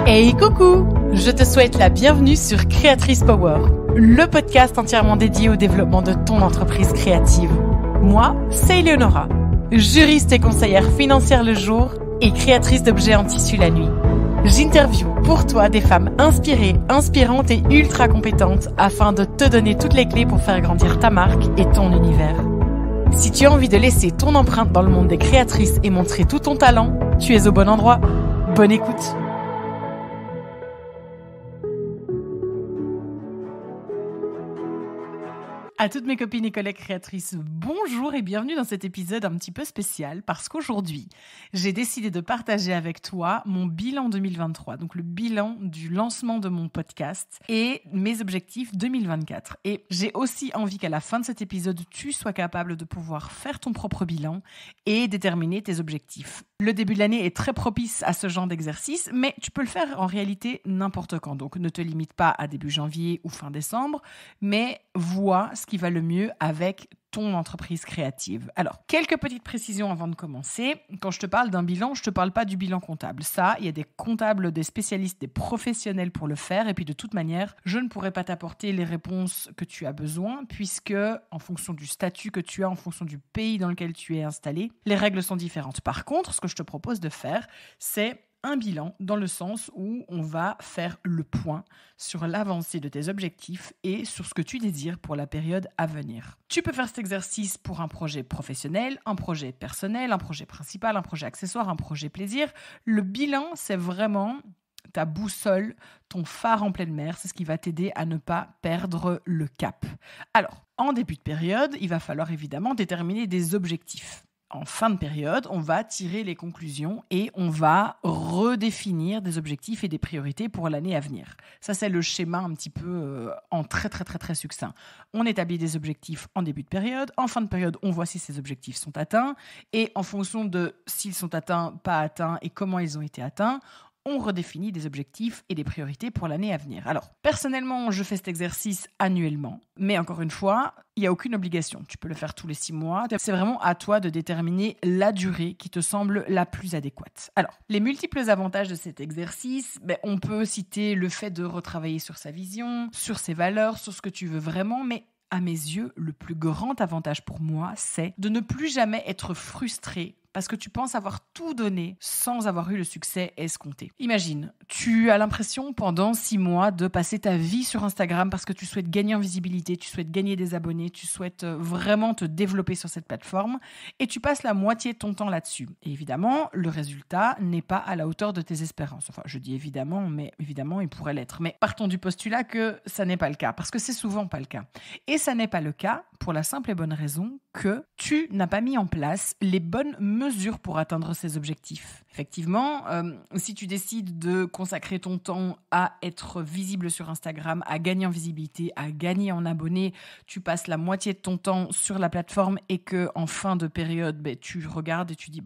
Hey coucou! Je te souhaite la bienvenue sur Créatrice Power, le podcast entièrement dédié au développement de ton entreprise créative. Moi, c'est Eleonora, juriste et conseillère financière le jour et créatrice d'objets en tissu la nuit. J'interviewe pour toi des femmes inspirées, inspirantes et ultra compétentes afin de te donner toutes les clés pour faire grandir ta marque et ton univers. Si tu as envie de laisser ton empreinte dans le monde des créatrices et montrer tout ton talent, tu es au bon endroit. Bonne écoute! À toutes mes copines et collègues créatrices, bonjour et bienvenue dans cet épisode un petit peu spécial parce qu'aujourd'hui, j'ai décidé de partager avec toi mon bilan 2023, donc le bilan du lancement de mon podcast et mes objectifs 2024. Et j'ai aussi envie qu'à la fin de cet épisode, tu sois capable de pouvoir faire ton propre bilan et déterminer tes objectifs. Le début de l'année est très propice à ce genre d'exercice, mais tu peux le faire en réalité n'importe quand. Donc ne te limite pas à début janvier ou fin décembre, mais vois ce qui va le mieux avec ton entreprise créative. Alors, quelques petites précisions avant de commencer. Quand je te parle d'un bilan, je ne te parle pas du bilan comptable. Ça, il y a des comptables, des spécialistes, des professionnels pour le faire. Et puis de toute manière, je ne pourrai pas t'apporter les réponses que tu as besoin puisque en fonction du statut que tu as, en fonction du pays dans lequel tu es installé, les règles sont différentes. Par contre, ce que je te propose de faire, c'est un bilan dans le sens où on va faire le point sur l'avancée de tes objectifs et sur ce que tu désires pour la période à venir. Tu peux faire cet exercice pour un projet professionnel, un projet personnel, un projet principal, un projet accessoire, un projet plaisir. Le bilan, c'est vraiment ta boussole, ton phare en pleine mer, c'est ce qui va t'aider à ne pas perdre le cap. Alors, en début de période, il va falloir évidemment déterminer des objectifs. En fin de période, on va tirer les conclusions et on va redéfinir des objectifs et des priorités pour l'année à venir. Ça, c'est le schéma un petit peu en très succinct. On établit des objectifs en début de période. En fin de période, on voit si ces objectifs sont atteints. Et en fonction de s'ils sont atteints, pas atteints et comment ils ont été atteints, on redéfinit des objectifs et des priorités pour l'année à venir. Alors, personnellement, je fais cet exercice annuellement, mais encore une fois, il n'y a aucune obligation. Tu peux le faire tous les 6 mois. C'est vraiment à toi de déterminer la durée qui te semble la plus adéquate. Alors, les multiples avantages de cet exercice, on peut citer le fait de retravailler sur sa vision, sur ses valeurs, sur ce que tu veux vraiment, mais à mes yeux, le plus grand avantage pour moi, c'est de ne plus jamais être frustré parce que tu penses avoir tout donné sans avoir eu le succès escompté. Imagine, tu as l'impression pendant 6 mois de passer ta vie sur Instagram parce que tu souhaites gagner en visibilité, tu souhaites gagner des abonnés, tu souhaites vraiment te développer sur cette plateforme et tu passes la moitié de ton temps là-dessus. Et évidemment, le résultat n'est pas à la hauteur de tes espérances. Enfin, je dis évidemment, mais évidemment, il pourrait l'être. Mais partons du postulat que ça n'est pas le cas parce que c'est souvent pas le cas. Et ça n'est pas le cas pour la simple et bonne raison que tu n'as pas mis en place les bonnes mesures pour atteindre ces objectifs. Effectivement, si tu décides de consacrer ton temps à être visible sur Instagram, à gagner en visibilité, à gagner en abonnés, tu passes la moitié de ton temps sur la plateforme et que en fin de période, tu regardes et tu dis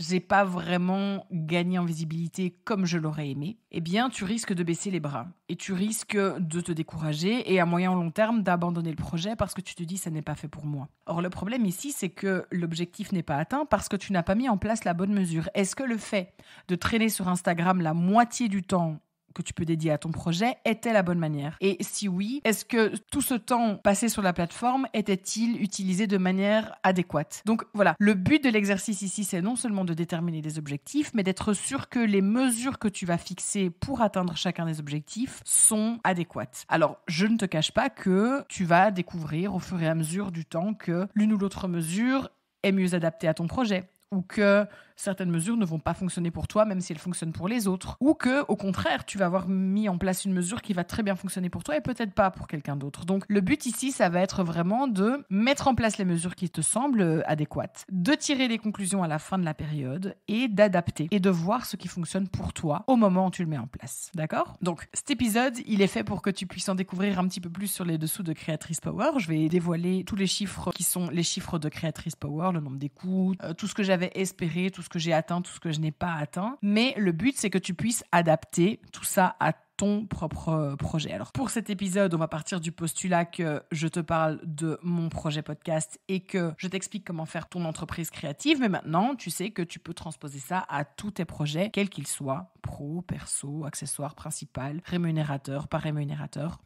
j'ai pas vraiment gagné en visibilité comme je l'aurais aimé, eh bien, tu risques de baisser les bras et tu risques de te décourager et à moyen ou long terme d'abandonner le projet parce que tu te dis ça n'est pas fait pour moi. Or, le problème ici, c'est que l'objectif n'est pas atteint parce que tu n'as pas mis en place la bonne mesure. Est-ce que le fait de traîner sur Instagram la moitié du temps que tu peux dédier à ton projet était la bonne manière? Et si oui, est-ce que tout ce temps passé sur la plateforme était-il utilisé de manière adéquate? Donc voilà, le but de l'exercice ici, c'est non seulement de déterminer des objectifs, mais d'être sûr que les mesures que tu vas fixer pour atteindre chacun des objectifs sont adéquates. Alors, je ne te cache pas que tu vas découvrir au fur et à mesure du temps que l'une ou l'autre mesure est mieux adaptée à ton projet, ou que certaines mesures ne vont pas fonctionner pour toi, même si elles fonctionnent pour les autres. Ou que, au contraire, tu vas avoir mis en place une mesure qui va très bien fonctionner pour toi et peut-être pas pour quelqu'un d'autre. Donc, le but ici, ça va être vraiment de mettre en place les mesures qui te semblent adéquates, de tirer les conclusions à la fin de la période et d'adapter et de voir ce qui fonctionne pour toi au moment où tu le mets en place. D'accord? Donc, cet épisode, il est fait pour que tu puisses en découvrir un petit peu plus sur les dessous de Créatrice Power. Je vais dévoiler tous les chiffres qui sont les chiffres de Créatrice Power, le nombre d'écoutes, tout ce que j'avais espéré, tout ce que j'ai atteint, tout ce que je n'ai pas atteint. Mais le but, c'est que tu puisses adapter tout ça à ton propre projet. Alors, pour cet épisode, on va partir du postulat que je te parle de mon projet podcast et que je t'explique comment faire ton entreprise créative. Mais maintenant, tu sais que tu peux transposer ça à tous tes projets, quels qu'ils soient, pro, perso, accessoire, principal, rémunérateur, pas rémunérateur.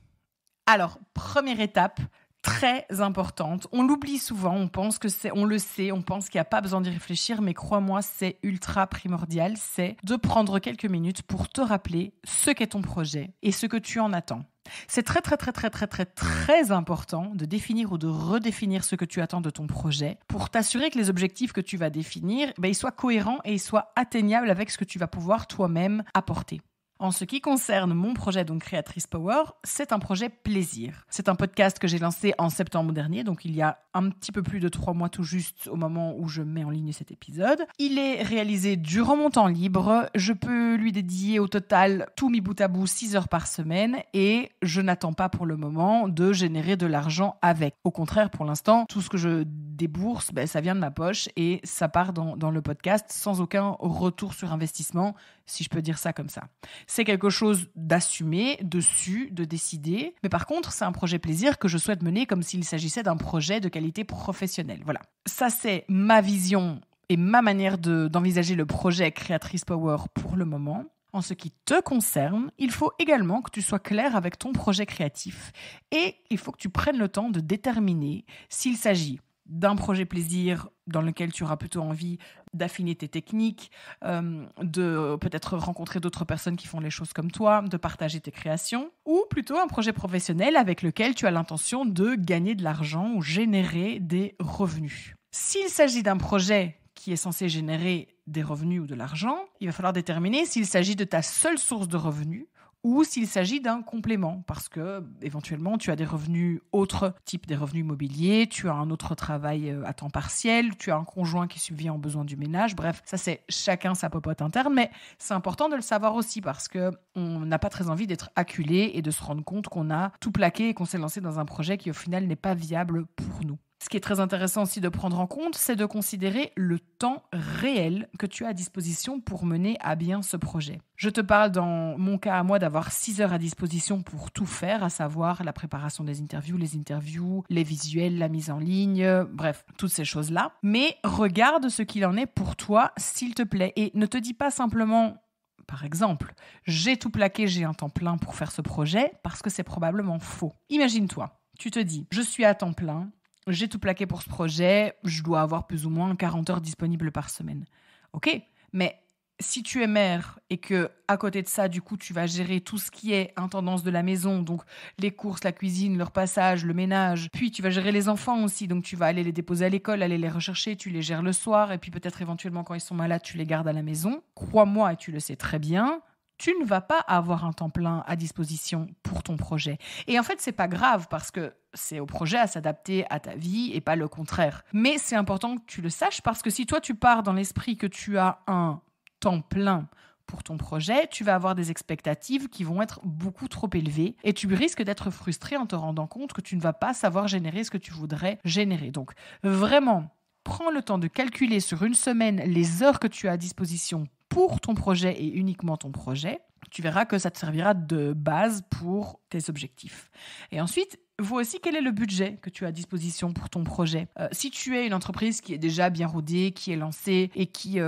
Alors, première étape, très importante. On l'oublie souvent, on pense on le sait, on pense qu'il n'y a pas besoin d'y réfléchir, mais crois-moi, c'est ultra primordial, c'est de prendre quelques minutes pour te rappeler ce qu'est ton projet et ce que tu en attends. C'est très, très, très, très, très, très, très important de définir ou de redéfinir ce que tu attends de ton projet pour t'assurer que les objectifs que tu vas définir, ils soient cohérents et ils soient atteignables avec ce que tu vas pouvoir toi-même apporter. En ce qui concerne mon projet, donc Créatrice Power, c'est un projet plaisir. C'est un podcast que j'ai lancé en septembre dernier, donc il y a un petit peu plus de 3 mois tout juste au moment où je mets en ligne cet épisode. Il est réalisé durant mon temps libre. Je peux lui dédier au total, tout mis bout à bout, 6 heures par semaine et je n'attends pas pour le moment de générer de l'argent avec. Au contraire, pour l'instant, tout ce que je débourse, ça vient de ma poche et ça part dans le podcast sans aucun retour sur investissement, si je peux dire ça comme ça. C'est quelque chose d'assumé, de décider. Mais par contre, c'est un projet plaisir que je souhaite mener comme s'il s'agissait d'un projet de qualité professionnelle. Voilà. Ça, c'est ma vision et ma manière d'envisager le projet Créatrice Power pour le moment. En ce qui te concerne, il faut également que tu sois clair avec ton projet créatif. Et il faut que tu prennes le temps de déterminer s'il s'agit d'un projet plaisir dans lequel tu auras plutôt envie d'affiner tes techniques, de peut-être rencontrer d'autres personnes qui font les choses comme toi, de partager tes créations, ou plutôt un projet professionnel avec lequel tu as l'intention de gagner de l'argent ou générer des revenus. S'il s'agit d'un projet qui est censé générer des revenus ou de l'argent, il va falloir déterminer s'il s'agit de ta seule source de revenus ou s'il s'agit d'un complément, parce que éventuellement tu as des revenus autres, type des revenus immobiliers, tu as un autre travail à temps partiel, tu as un conjoint qui subvient aux besoins du ménage, bref, ça c'est chacun sa popote interne, mais c'est important de le savoir aussi parce que on n'a pas très envie d'être acculé et de se rendre compte qu'on a tout plaqué et qu'on s'est lancé dans un projet qui au final n'est pas viable pour nous. Ce qui est très intéressant aussi de prendre en compte, c'est de considérer le temps réel que tu as à disposition pour mener à bien ce projet. Je te parle dans mon cas à moi d'avoir 6 heures à disposition pour tout faire, à savoir la préparation des interviews, les visuels, la mise en ligne, bref, toutes ces choses-là. Mais regarde ce qu'il en est pour toi, s'il te plaît, et ne te dis pas simplement... Par exemple, j'ai tout plaqué, j'ai un temps plein pour faire ce projet, parce que c'est probablement faux. Imagine-toi, tu te dis, je suis à temps plein, j'ai tout plaqué pour ce projet, je dois avoir plus ou moins 40 heures disponibles par semaine. Ok, mais si tu es mère et que à côté de ça, du coup, tu vas gérer tout ce qui est intendance de la maison, donc les courses, la cuisine, leur passage, le ménage, puis tu vas gérer les enfants aussi, donc tu vas aller les déposer à l'école, aller les rechercher, tu les gères le soir, et puis peut-être éventuellement quand ils sont malades, tu les gardes à la maison. Crois-moi, et tu le sais très bien, tu ne vas pas avoir un temps plein à disposition pour ton projet. Et en fait, c'est pas grave parce que c'est au projet à s'adapter à ta vie et pas le contraire. Mais c'est important que tu le saches parce que si toi, tu pars dans l'esprit que tu as un temps plein pour ton projet, tu vas avoir des expectatives qui vont être beaucoup trop élevées et tu risques d'être frustré en te rendant compte que tu ne vas pas savoir générer ce que tu voudrais générer. Donc, vraiment, prends le temps de calculer sur une semaine les heures que tu as à disposition pour ton projet et uniquement ton projet. Tu verras que ça te servira de base pour tes objectifs. Et ensuite, vois aussi quel est le budget que tu as à disposition pour ton projet. Si tu es une entreprise qui est déjà bien rodée, qui est lancée et qui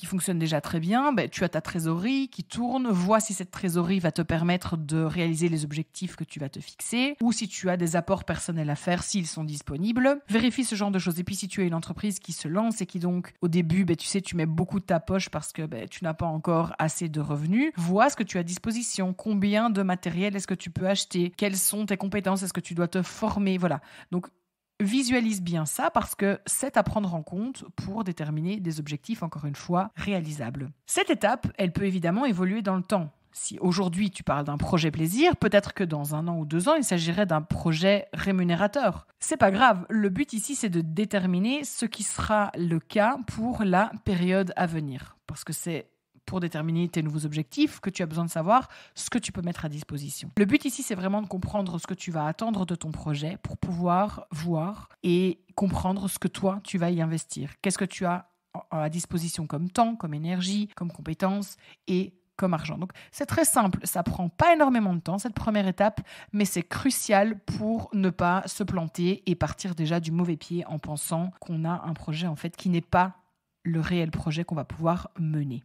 fonctionne déjà très bien, tu as ta trésorerie qui tourne. Vois si cette trésorerie va te permettre de réaliser les objectifs que tu vas te fixer ou si tu as des apports personnels à faire s'ils sont disponibles. Vérifie ce genre de choses. Et puis si tu es une entreprise qui se lance et qui donc au début, tu mets beaucoup de ta poche parce que tu n'as pas encore assez de revenus, vois ce que tu as à disposition. Combien de matériel est-ce que tu peux acheter? Quelles sont tes compétences? Est-ce que tu dois te former? Voilà. Donc, visualise bien ça parce que c'est à prendre en compte pour déterminer des objectifs, encore une fois, réalisables. Cette étape, elle peut évidemment évoluer dans le temps. Si aujourd'hui tu parles d'un projet plaisir, peut-être que dans 1 an ou 2 ans, il s'agirait d'un projet rémunérateur. C'est pas grave. Le but ici, c'est de déterminer ce qui sera le cas pour la période à venir. Parce que c'est pour déterminer tes nouveaux objectifs que tu as besoin de savoir ce que tu peux mettre à disposition. Le but ici, c'est vraiment de comprendre ce que tu vas attendre de ton projet pour pouvoir voir et comprendre ce que toi, tu vas y investir. Qu'est-ce que tu as à disposition comme temps, comme énergie, comme compétences et comme argent. Donc, c'est très simple. Ça prend pas énormément de temps, cette première étape, mais c'est crucial pour ne pas se planter et partir déjà du mauvais pied en pensant qu'on a un projet en fait qui n'est pas le réel projet qu'on va pouvoir mener.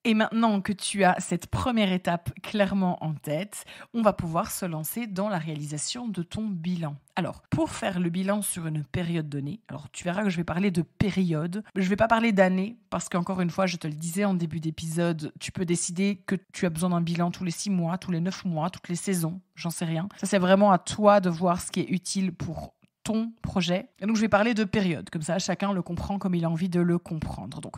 Et maintenant que tu as cette première étape clairement en tête, on va pouvoir se lancer dans la réalisation de ton bilan. Alors, pour faire le bilan sur une période donnée, alors tu verras que je vais parler de période, je ne vais pas parler d'année, parce qu'encore une fois, je te le disais en début d'épisode, tu peux décider que tu as besoin d'un bilan tous les 6 mois, tous les 9 mois, toutes les saisons, j'en sais rien. Ça, c'est vraiment à toi de voir ce qui est utile pour ton projet. Et donc, je vais parler de période, comme ça, chacun le comprend comme il a envie de le comprendre. Donc,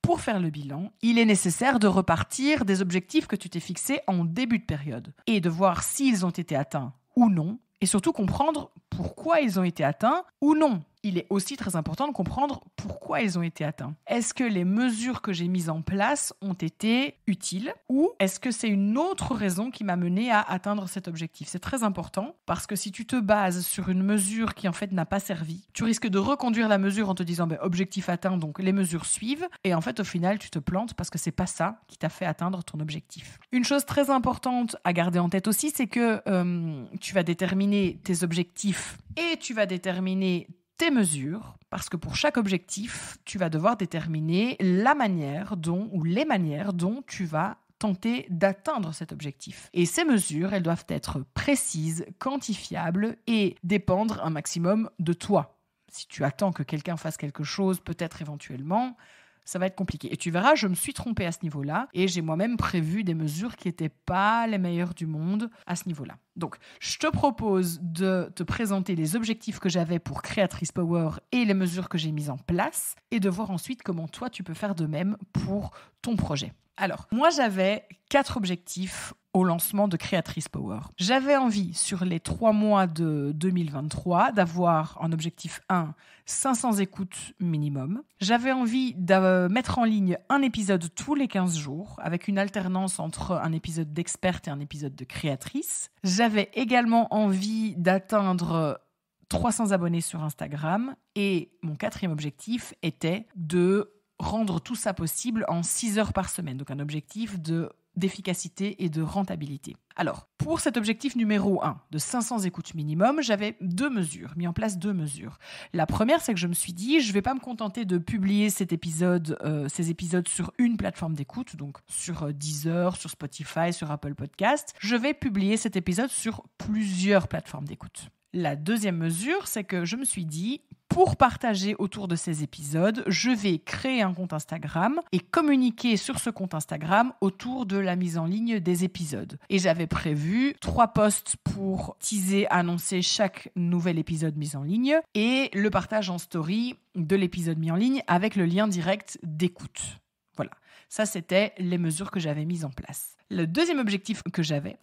pour faire le bilan, il est nécessaire de repartir des objectifs que tu t'es fixés en début de période et de voir s'ils ont été atteints ou non, et surtout comprendre pourquoi ils ont été atteints ou non. Il est aussi très important de comprendre pourquoi ils ont été atteints. Est-ce que les mesures que j'ai mises en place ont été utiles ou est-ce que c'est une autre raison qui m'a mené à atteindre cet objectif ? C'est très important parce que si tu te bases sur une mesure qui en fait n'a pas servi, tu risques de reconduire la mesure en te disant objectif atteint, donc les mesures suivent, et en fait au final tu te plantes parce que c'est pas ça qui t'a fait atteindre ton objectif. Une chose très importante à garder en tête aussi, c'est que tu vas déterminer tes objectifs et tu vas déterminer tes mesures, parce que pour chaque objectif, tu vas devoir déterminer la manière dont ou les manières dont tu vas tenter d'atteindre cet objectif. Et ces mesures, elles doivent être précises, quantifiables et dépendre un maximum de toi. Si tu attends que quelqu'un fasse quelque chose, peut-être éventuellement, ça va être compliqué. Et tu verras, je me suis trompée à ce niveau-là et j'ai moi-même prévu des mesures qui n'étaient pas les meilleures du monde à ce niveau-là. Donc, je te propose de te présenter les objectifs que j'avais pour Créatrice Power et les mesures que j'ai mises en place et de voir ensuite comment toi, tu peux faire de même pour ton projet. Alors, moi, j'avais 4 objectifs au lancement de Créatrice Power. J'avais envie, sur les 3 mois de 2023, d'avoir en objectif 1, 500 écoutes minimum. J'avais envie de mettre en ligne un épisode tous les 15 jours, avec une alternance entre un épisode d'experte et un épisode de créatrice. J'avais également envie d'atteindre 300 abonnés sur Instagram. Et mon 4e objectif était de rendre tout ça possible en 6 heures par semaine. Donc un objectif d'efficacité et de rentabilité. Alors, pour cet objectif numéro 1, de 500 écoutes minimum, j'avais mis en place 2 mesures. La première, c'est que je me suis dit, je ne vais pas me contenter de publier ces épisodes sur une plateforme d'écoute, donc sur Deezer, sur Spotify, sur Apple Podcast. Je vais publier cet épisode sur plusieurs plateformes d'écoute. La deuxième mesure, c'est que je me suis dit, pour partager autour de ces épisodes, je vais créer un compte Instagram et communiquer sur ce compte Instagram autour de la mise en ligne des épisodes. Et j'avais prévu 3 posts pour teaser, annoncer chaque nouvel épisode mis en ligne et le partage en story de l'épisode mis en ligne avec le lien direct d'écoute. Voilà, ça c'était les mesures que j'avais mises en place. Le deuxième objectif que j'avais,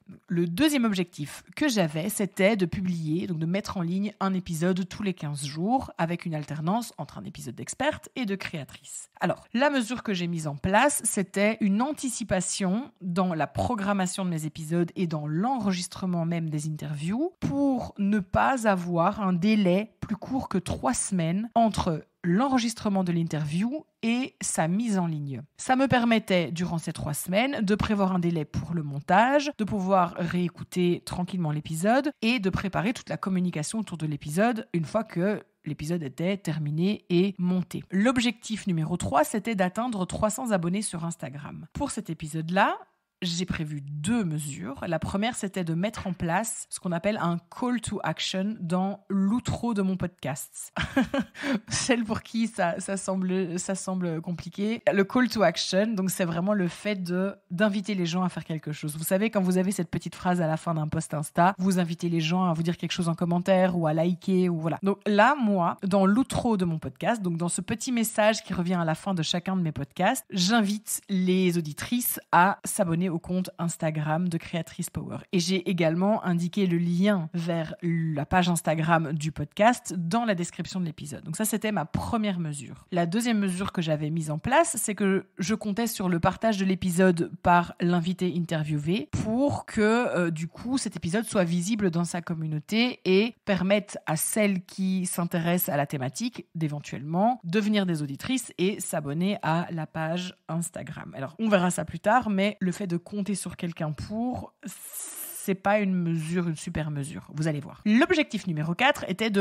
c'était de publier, donc de mettre en ligne un épisode tous les 15 jours avec une alternance entre un épisode d'experte et de créatrice. Alors, la mesure que j'ai mise en place, c'était une anticipation dans la programmation de mes épisodes et dans l'enregistrement même des interviews pour ne pas avoir un délai plus court que 3 semaines entre l'enregistrement de l'interview et sa mise en ligne. Ça me permettait, durant ces 3 semaines, de prévoir un délai pour le montage, de pouvoir réécouter tranquillement l'épisode et de préparer toute la communication autour de l'épisode une fois que l'épisode était terminé et monté. L'objectif numéro 3, c'était d'atteindre 300 abonnés sur Instagram. Pour cet épisode-là, j'ai prévu 2 mesures. La première, c'était de mettre en place ce qu'on appelle un call to action dans l'outro de mon podcast. Celle pour qui ça semble compliqué. Le call to action, donc c'est vraiment le fait d'inviter les gens à faire quelque chose. Vous savez, quand vous avez cette petite phrase à la fin d'un post Insta, vous invitez les gens à vous dire quelque chose en commentaire ou à liker ou voilà. Donc là, moi, dans l'outro de mon podcast, donc dans ce petit message qui revient à la fin de chacun de mes podcasts, j'invite les auditrices à s'abonner abonner au compte Instagram de Créatrice Power. Et j'ai également indiqué le lien vers la page Instagram du podcast dans la description de l'épisode. Donc ça, c'était ma première mesure. La deuxième mesure que j'avais mise en place, c'est que je comptais sur le partage de l'épisode par l'invité interviewé pour que du coup cet épisode soit visible dans sa communauté et permette à celles qui s'intéressent à la thématique d'éventuellement devenir des auditrices et s'abonner à la page Instagram. Alors on verra ça plus tard, mais le fait de compter sur quelqu'un pour, c'est pas une super mesure, vous allez voir. L'objectif numéro 4 était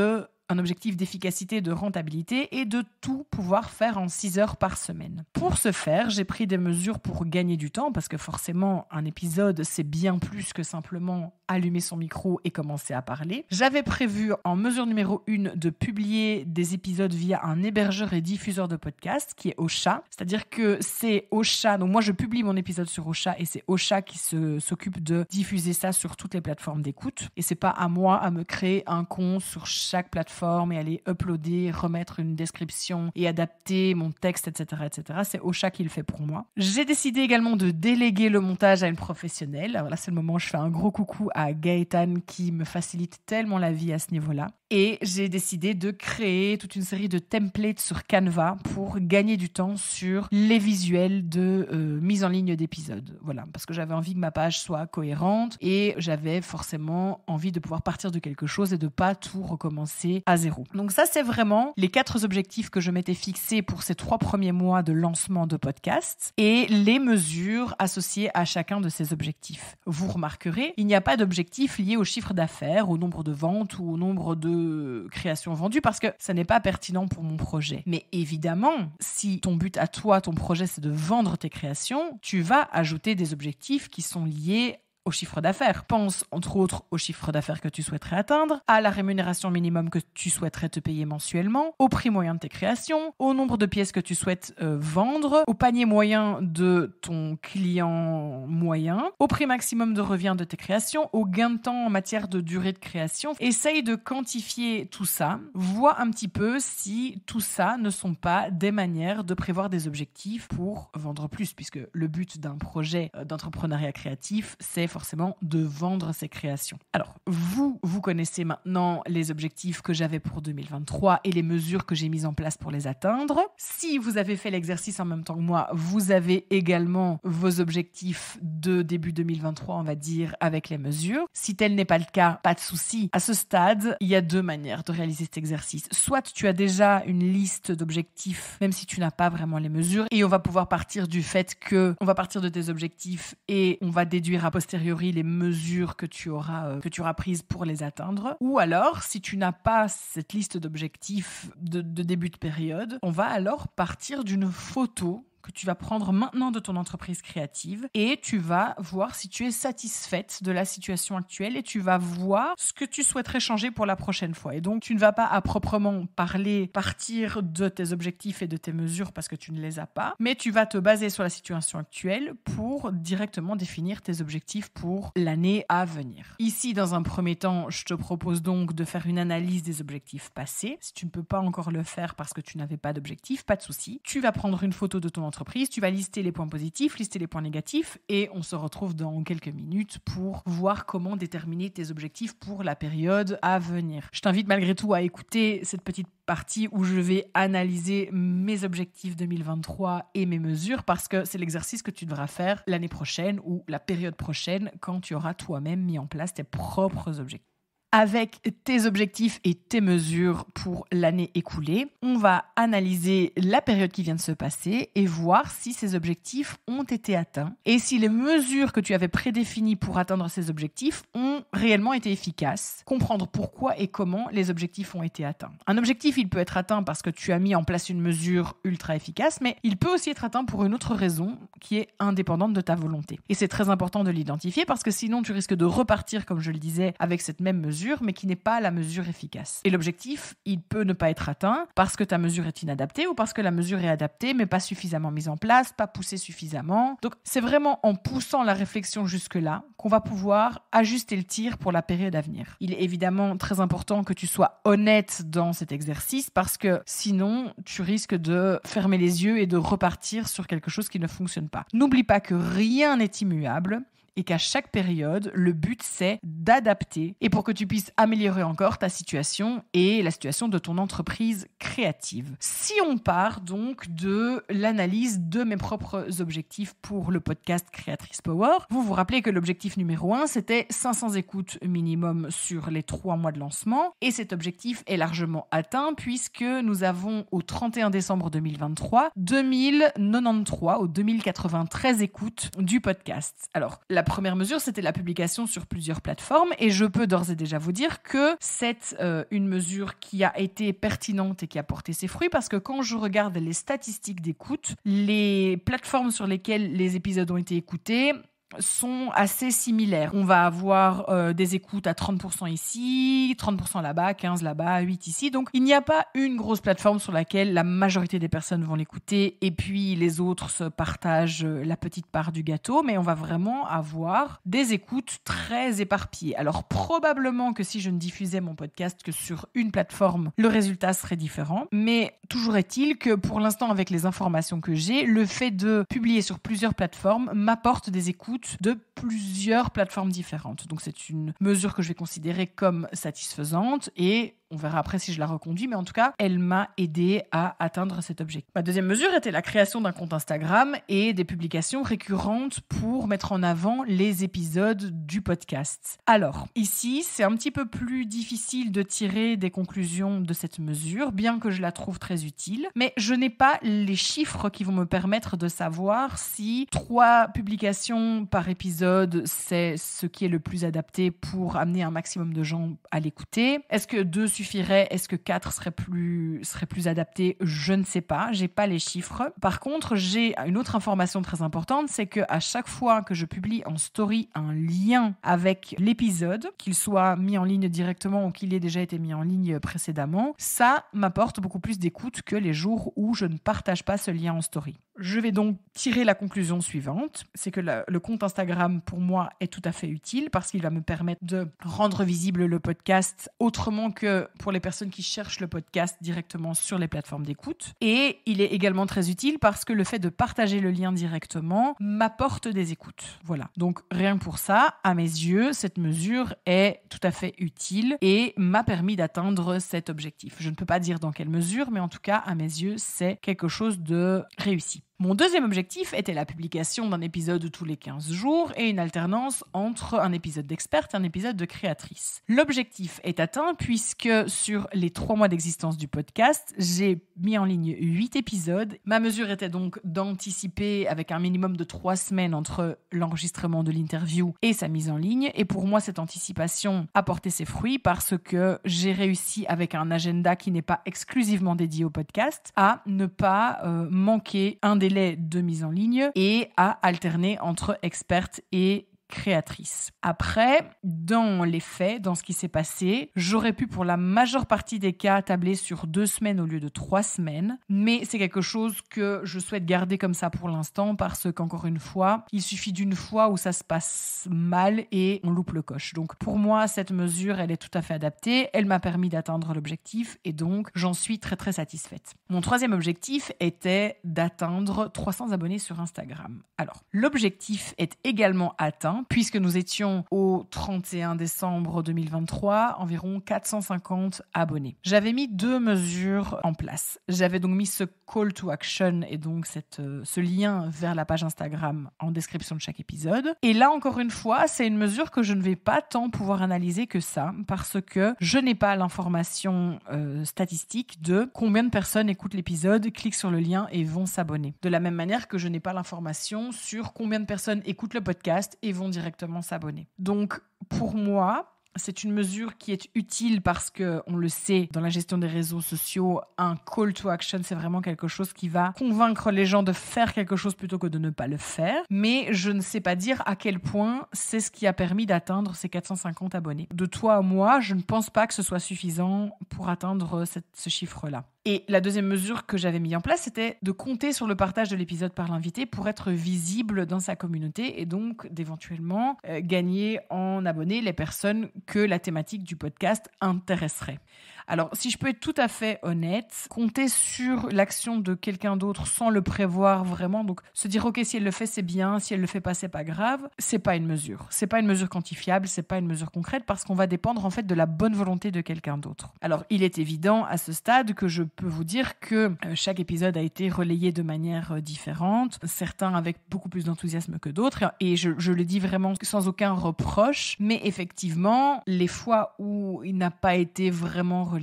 un objectif d'efficacité, de rentabilité et de tout pouvoir faire en 6 heures par semaine. Pour ce faire, j'ai pris des mesures pour gagner du temps parce que forcément, un épisode, c'est bien plus que simplement allumer son micro et commencer à parler. J'avais prévu en mesure numéro 1 de publier des épisodes via un hébergeur et diffuseur de podcast qui est Ocha. C'est-à-dire que c'est Ocha, donc moi je publie mon épisode sur Ocha et c'est Ocha qui s'occupe de diffuser ça sur toutes les plateformes d'écoute. Et c'est pas à moi à me créer un compte sur chaque plateforme et aller uploader, remettre une description et adapter mon texte, etc., etc. C'est Ocha qui le fait pour moi. J'ai décidé également de déléguer le montage à une professionnelle. Alors là, c'est le moment où je fais un gros coucou à Gaëtan qui me facilite tellement la vie à ce niveau-là. Et j'ai décidé de créer toute une série de templates sur Canva pour gagner du temps sur les visuels de mise en ligne d'épisodes. Voilà, parce que j'avais envie que ma page soit cohérente et j'avais forcément envie de pouvoir partir de quelque chose et de pas tout recommencer à zéro. Donc ça, c'est vraiment les 4 objectifs que je m'étais fixés pour ces 3 premiers mois de lancement de podcast et les mesures associées à chacun de ces objectifs. Vous remarquerez, il n'y a pas d'objectif lié au chiffre d'affaires, au nombre de ventes ou au nombre de créations vendues parce que ça n'est pas pertinent pour mon projet. Mais évidemment, si ton but à toi, ton projet, c'est de vendre tes créations, tu vas ajouter des objectifs qui sont liés au chiffre d'affaires. Pense entre autres au chiffre d'affaires que tu souhaiterais atteindre, à la rémunération minimum que tu souhaiterais te payer mensuellement, au prix moyen de tes créations, au nombre de pièces que tu souhaites vendre, au panier moyen de ton client moyen, au prix maximum de revient de tes créations, au gain de temps en matière de durée de création. Essaye de quantifier tout ça. Vois un petit peu si tout ça ne sont pas des manières de prévoir des objectifs pour vendre plus, puisque le but d'un projet d'entrepreneuriat créatif, c'est forcément de vendre ses créations. Alors, vous connaissez maintenant les objectifs que j'avais pour 2023 et les mesures que j'ai mises en place pour les atteindre. Si vous avez fait l'exercice en même temps que moi, vous avez également vos objectifs de début 2023, on va dire, avec les mesures. Si tel n'est pas le cas, pas de souci. À ce stade, il y a 2 manières de réaliser cet exercice. Soit tu as déjà une liste d'objectifs, même si tu n'as pas vraiment les mesures, et on va pouvoir partir du fait que on va partir de tes objectifs et on va déduire a posteriori les mesures que tu auras prises pour les atteindre. Ou alors, si tu n'as pas cette liste d'objectifs de début de période, on va alors partir d'une photo que tu vas prendre maintenant de ton entreprise créative et tu vas voir si tu es satisfaite de la situation actuelle et tu vas voir ce que tu souhaiterais changer pour la prochaine fois. Et donc, tu ne vas pas à proprement parler partir de tes objectifs et de tes mesures parce que tu ne les as pas, mais tu vas te baser sur la situation actuelle pour directement définir tes objectifs pour l'année à venir. Ici, dans un premier temps, je te propose donc de faire une analyse des objectifs passés. Si tu ne peux pas encore le faire parce que tu n'avais pas d'objectif, pas de souci. Tu vas prendre une photo de ton entreprise, tu vas lister les points positifs, lister les points négatifs et on se retrouve dans quelques minutes pour voir comment déterminer tes objectifs pour la période à venir. Je t'invite malgré tout à écouter cette petite partie où je vais analyser mes objectifs 2023 et mes mesures parce que c'est l'exercice que tu devras faire l'année prochaine ou la période prochaine quand tu auras toi-même mis en place tes propres objectifs. Avec tes objectifs et tes mesures pour l'année écoulée, on va analyser la période qui vient de se passer et voir si ces objectifs ont été atteints et si les mesures que tu avais prédéfinies pour atteindre ces objectifs ont réellement été efficaces. Comprendre pourquoi et comment les objectifs ont été atteints. Un objectif, il peut être atteint parce que tu as mis en place une mesure ultra efficace, mais il peut aussi être atteint pour une autre raison qui est indépendante de ta volonté. Et c'est très important de l'identifier parce que sinon tu risques de repartir, comme je le disais, avec cette même mesure mesure, mais qui n'est pas la mesure efficace. Et l'objectif, il peut ne pas être atteint parce que ta mesure est inadaptée ou parce que la mesure est adaptée, mais pas suffisamment mise en place, pas poussée suffisamment. Donc, c'est vraiment en poussant la réflexion jusque-là qu'on va pouvoir ajuster le tir pour la période à venir. Il est évidemment très important que tu sois honnête dans cet exercice parce que sinon, tu risques de fermer les yeux et de repartir sur quelque chose qui ne fonctionne pas. N'oublie pas que rien n'est immuable et qu'à chaque période, le but, c'est d'adapter et pour que tu puisses améliorer encore ta situation et la situation de ton entreprise créative. Si on part donc de l'analyse de mes propres objectifs pour le podcast Créatrice Power, vous vous rappelez que l'objectif numéro 1, c'était 500 écoutes minimum sur les 3 mois de lancement et cet objectif est largement atteint puisque nous avons au 31 décembre 2023 2093 ou 2093 écoutes du podcast. Alors, la première mesure, c'était la publication sur plusieurs plateformes et je peux d'ores et déjà vous dire que c'est une mesure qui a été pertinente et qui a porté ses fruits parce que quand je regarde les statistiques d'écoute, les plateformes sur lesquelles les épisodes ont été écoutés sont assez similaires. On va avoir des écoutes à 30% ici, 30% là-bas, 15% là-bas, 8% ici. Donc, il n'y a pas une grosse plateforme sur laquelle la majorité des personnes vont l'écouter et puis les autres se partagent la petite part du gâteau, mais on va vraiment avoir des écoutes très éparpillées. Alors, probablement que si je ne diffusais mon podcast que sur une plateforme, le résultat serait différent. Mais toujours est-il que pour l'instant, avec les informations que j'ai, le fait de publier sur plusieurs plateformes m'apporte des écoutes de plusieurs plateformes différentes. Donc c'est une mesure que je vais considérer comme satisfaisante et on verra après si je la reconduis, mais en tout cas, elle m'a aidé à atteindre cet objectif. Ma deuxième mesure était la création d'un compte Instagram et des publications récurrentes pour mettre en avant les épisodes du podcast. Alors, ici, c'est un petit peu plus difficile de tirer des conclusions de cette mesure, bien que je la trouve très utile, mais je n'ai pas les chiffres qui vont me permettre de savoir si 3 publications par épisode, c'est ce qui est le plus adapté pour amener un maximum de gens à l'écouter. Est-ce que 2 suffirait? Est-ce que 4 serait plus adapté? Je ne sais pas, j'ai pas les chiffres. Par contre, j'ai une autre information très importante, c'est que à chaque fois que je publie en story un lien avec l'épisode, qu'il soit mis en ligne directement ou qu'il ait déjà été mis en ligne précédemment, ça m'apporte beaucoup plus d'écoute que les jours où je ne partage pas ce lien en story. Je vais donc tirer la conclusion suivante, c'est que le compte Instagram pour moi est tout à fait utile parce qu'il va me permettre de rendre visible le podcast autrement que pour les personnes qui cherchent le podcast directement sur les plateformes d'écoute. Et il est également très utile parce que le fait de partager le lien directement m'apporte des écoutes. Voilà. Donc rien que pour ça, à mes yeux, cette mesure est tout à fait utile et m'a permis d'atteindre cet objectif. Je ne peux pas dire dans quelle mesure, mais en tout cas, à mes yeux, c'est quelque chose de réussi. Mon deuxième objectif était la publication d'un épisode tous les 15 jours et une alternance entre un épisode d'experte et un épisode de créatrice. L'objectif est atteint puisque sur les 3 mois d'existence du podcast, j'ai mis en ligne 8 épisodes. Ma mesure était donc d'anticiper avec un minimum de 3 semaines entre l'enregistrement de l'interview et sa mise en ligne. Et pour moi, cette anticipation a porté ses fruits parce que j'ai réussi avec un agenda qui n'est pas exclusivement dédié au podcast à ne pas manquer un délai de mise en ligne et à alterner entre experte et créatrice. Après, dans les faits, dans ce qui s'est passé, j'aurais pu pour la majeure partie des cas tabler sur 2 semaines au lieu de 3 semaines, mais c'est quelque chose que je souhaite garder comme ça pour l'instant parce qu'encore une fois, il suffit d'une fois où ça se passe mal et on loupe le coche. Donc pour moi, cette mesure, elle est tout à fait adaptée, elle m'a permis d'atteindre l'objectif et donc j'en suis très très satisfaite. Mon troisième objectif était d'atteindre 300 abonnés sur Instagram. Alors, l'objectif est également atteint puisque nous étions au 31 décembre 2023, environ 450 abonnés. J'avais mis 2 mesures en place. J'avais donc mis ce call to action et donc ce lien vers la page Instagram en description de chaque épisode. Et là, encore une fois, c'est une mesure que je ne vais pas tant pouvoir analyser que ça parce que je n'ai pas l'information statistique de combien de personnes écoutent l'épisode, cliquent sur le lien et vont s'abonner. De la même manière que je n'ai pas l'information sur combien de personnes écoutent le podcast et vont directement s'abonner. Donc, pour moi, c'est une mesure qui est utile parce que, on le sait, dans la gestion des réseaux sociaux, un call to action, c'est vraiment quelque chose qui va convaincre les gens de faire quelque chose plutôt que de ne pas le faire. Mais je ne sais pas dire à quel point c'est ce qui a permis d'atteindre ces 450 abonnés. De toi à moi, je ne pense pas que ce soit suffisant pour atteindre ce chiffre-là. Et la deuxième mesure que j'avais mis en place, c'était de compter sur le partage de l'épisode par l'invité pour être visible dans sa communauté et donc d'éventuellement gagner en abonnés les personnes que la thématique du podcast intéresserait. Alors, si je peux être tout à fait honnête, compter sur l'action de quelqu'un d'autre sans le prévoir vraiment, donc se dire ok, si elle le fait, c'est bien, si elle le fait pas, c'est pas grave, c'est pas une mesure. C'est pas une mesure quantifiable, c'est pas une mesure concrète parce qu'on va dépendre en fait de la bonne volonté de quelqu'un d'autre. Alors, il est évident à ce stade que je peux vous dire que chaque épisode a été relayé de manière différente, certains avec beaucoup plus d'enthousiasme que d'autres, et je le dis vraiment sans aucun reproche, mais effectivement, les fois où il n'a pas été vraiment relayé,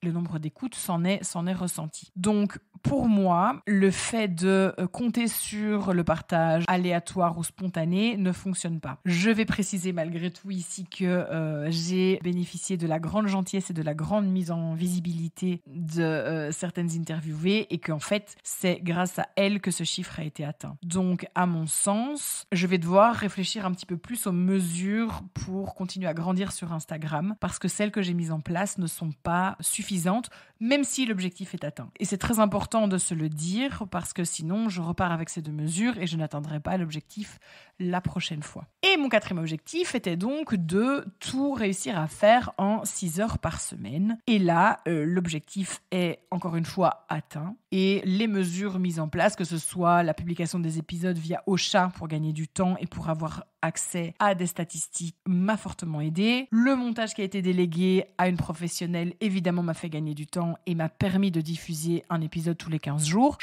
le nombre d'écoutes s'en est ressenti. Donc, pour moi, le fait de compter sur le partage aléatoire ou spontané ne fonctionne pas. Je vais préciser malgré tout ici que j'ai bénéficié de la grande gentillesse et de la grande mise en visibilité de certaines interviewées et qu'en fait, c'est grâce à elles que ce chiffre a été atteint. Donc, à mon sens, je vais devoir réfléchir un petit peu plus aux mesures pour continuer à grandir sur Instagram parce que celles que j'ai mises en place ne sont pas suffisantes, même si l'objectif est atteint. Et c'est très important de se le dire parce que sinon je repars avec ces deux mesures et je n'atteindrai pas l'objectif la prochaine fois. Et mon quatrième objectif était donc de tout réussir à faire en 6 heures par semaine. Et là, l'objectif est encore une fois atteint et les mesures mises en place, que ce soit la publication des épisodes via Ocha pour gagner du temps et pour avoir accès à des statistiques, m'a fortement aidé. Le montage qui a été délégué à une professionnelle, évidemment, m'a fait gagner du temps et m'a permis de diffuser un épisode tous les 15 jours.